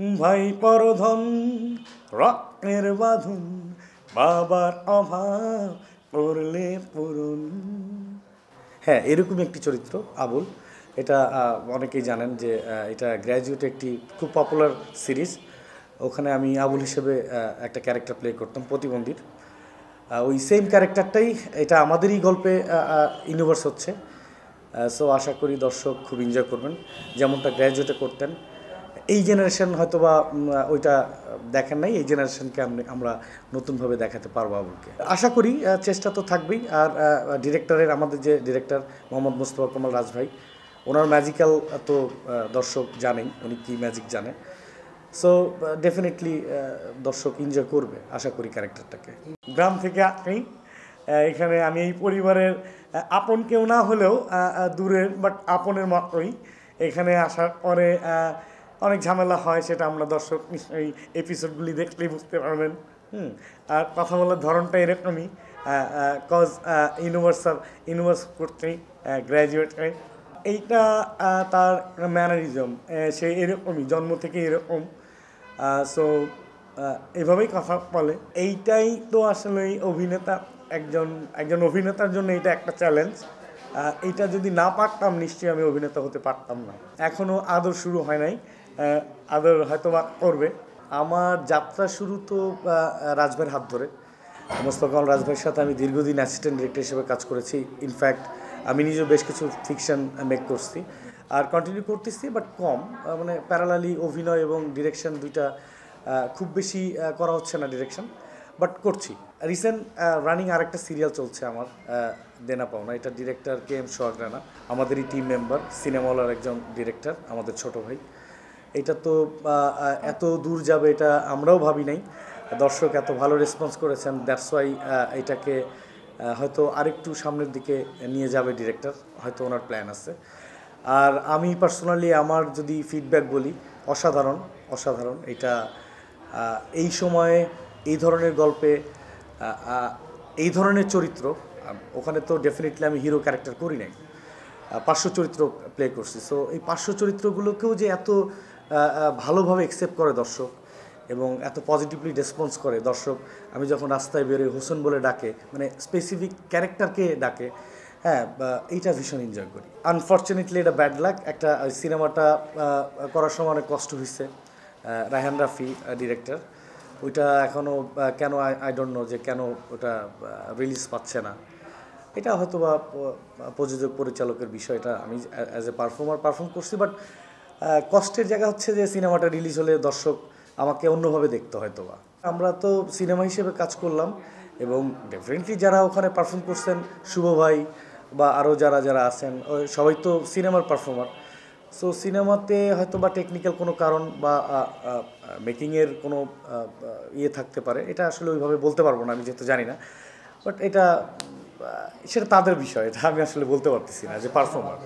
ভাই পরধন রক্তের বাঁধন বাবার অভাব করলে পূরণ। হ্যাঁ, এরকম একটি চরিত্র আবুল। এটা অনেকেই জানেন যে এটা গ্র্যাজুয়েট একটি খুব পপুলার সিরিজ। ওখানে আমি আবুল হিসেবে একটা ক্যারেক্টার প্লে করতাম প্রতিবন্ধীর। ওই সেম ক্যারেক্টারটাই এটা আমাদেরই গল্পে ইউনিভার্স হচ্ছে। সো আশা করি দর্শক খুব এনজয় করবেন, যেমনটা গ্র্যাজুয়েটে করতেন। এই জেনারেশন হয়তো বা ওইটা দেখেন নাই, এই জেনারেশনকে আমরা নতুনভাবে দেখাতে পারবো আবুলকে। আশা করি চেষ্টা তো থাকবেই। আর ডিরেক্টরের আমাদের যে ডিরেক্টর মোহাম্মদ মোস্তফা কামাল রাজ ভাই, ওনার ম্যাজিক্যাল তো দর্শক জানেই, উনি কী ম্যাজিক জানে। সো ডেফিনেটলি দর্শক এনজয় করবে আশা করি ক্যারেক্টারটাকে। গ্রাম থেকে আপনি এখানে আমি এই পরিবারের আপন কেউ না হলেও দূরের বাট আপনের মতোই। এখানে আসার পরে অনেক ঝামেলা হয়, সেটা আমরা দর্শক এই এপিসোডগুলি দেখলেই বুঝতে পারবেন। আর কথা বলার ধরনটা এরকমই, কজ ইউনিভার্স করতেই গ্র্যাজুয়েট হয়। এইটা তার ম্যানারিজম, সে এরকমই জন্ম থেকে এরকম। সো এভাবেই কথা বলে। এইটাই তো আসলে অভিনেতা, একজন অভিনেতার জন্য এটা একটা চ্যালেঞ্জ। এইটা যদি না পারতাম নিশ্চয়ই আমি অভিনেতা হতে পারতাম না। এখনও আদর শুরু হয় নাই, আদর হয়তো বা করবে। আমার যাত্রা শুরু তো রাজভাইয়ের হাত ধরে। মোস্তফা কামাল রাজভাইয়ের সাথে আমি দীর্ঘদিন অ্যাসিস্ট্যান্ট ডিরেক্টর হিসেবে কাজ করেছি। ইনফ্যাক্ট আমি নিজেও বেশ কিছু ফিকশন মেক করছি আর কন্টিনিউ করতেছি, বাট কম। মানে প্যারালালি অভিনয় এবং ডিরেকশন দুইটা খুব বেশি করা হচ্ছে না ডিরেকশন, বাট করছি। রিসেন্ট রানিং আরেকটা সিরিয়াল চলছে আমার, দেনা পাওনা। এটা ডিরেক্টর KM সোহাগ রানা, আমাদেরই টিম মেম্বার, সিনেমাওয়ালার একজন ডিরেক্টর, আমাদের ছোট ভাই। এটা তো এত দূর যাবে এটা আমরাও ভাবি নাই। দর্শক এত ভালো রেসপন্স করেছেন, দ্যাটস ওয়াই এটাকে হয়তো আরেকটু সামনের দিকে নিয়ে যাবে ডিরেক্টর, হয়তো ওনার প্ল্যান আছে। আর আমি পার্সোনালি আমার যদি ফিডব্যাক বলি, অসাধারণ অসাধারণ। এটা এই সময়ে এই ধরনের গল্পে এই ধরনের চরিত্র, ওখানে তো ডেফিনেটলি আমি হিরো ক্যারেক্টার করি নাই, পার্শ্ব চরিত্র প্লে করছি। সো এই পার্শ্ব চরিত্রগুলোকেও যে এত ভালোভাবে অ্যাকসেপ্ট করে দর্শক এবং এত পজিটিভলি রেসপন্স করে দর্শক, আমি যখন রাস্তায় বেরোই হোসেন বলে ডাকে, মানে স্পেসিফিক ক্যারেক্টারকে ডাকে, হ্যাঁ, এইটা ভীষণ এনজয় করি। আনফর্চুনেটলি এটা ব্যাড লাক, একটা সিনেমাটা করার সময় অনেক কষ্ট হয়েছে। রায়হান রাফি ডিরেক্টর, ওইটা এখনও কেন আই ডোন্ট নো যে কেন ওটা রিলিজ পাচ্ছে না। এটা হয়তো বা প্রযোজক পরিচালকের বিষয়, এটা আমি অ্যাজ এ পারফর্ম করছি, বাট কষ্টের জায়গা হচ্ছে যে সিনেমাটা রিলিজ হলে দর্শক আমাকে অন্যভাবে দেখতে হয়তো বা। আমরা তো সিনেমা হিসেবে কাজ করলাম এবং ডেফিনেটলি যারা ওখানে পারফর্ম করছেন, শুভ ভাই বা আরও যারা যারা আছেন, সবাই তো সিনেমার পারফর্মার। সো সিনেমাতে হয়তো বা টেকনিক্যাল কোনো কারণ বা মেকিংয়ের কোনো ইয়ে থাকতে পারে, এটা আসলে ওইভাবে বলতে পারবো না আমি, যেহেতু জানি না। বাট এটা সেটা তাদের বিষয়, এটা আমি আসলে বলতে পারতেছি না যে পারফর্মার।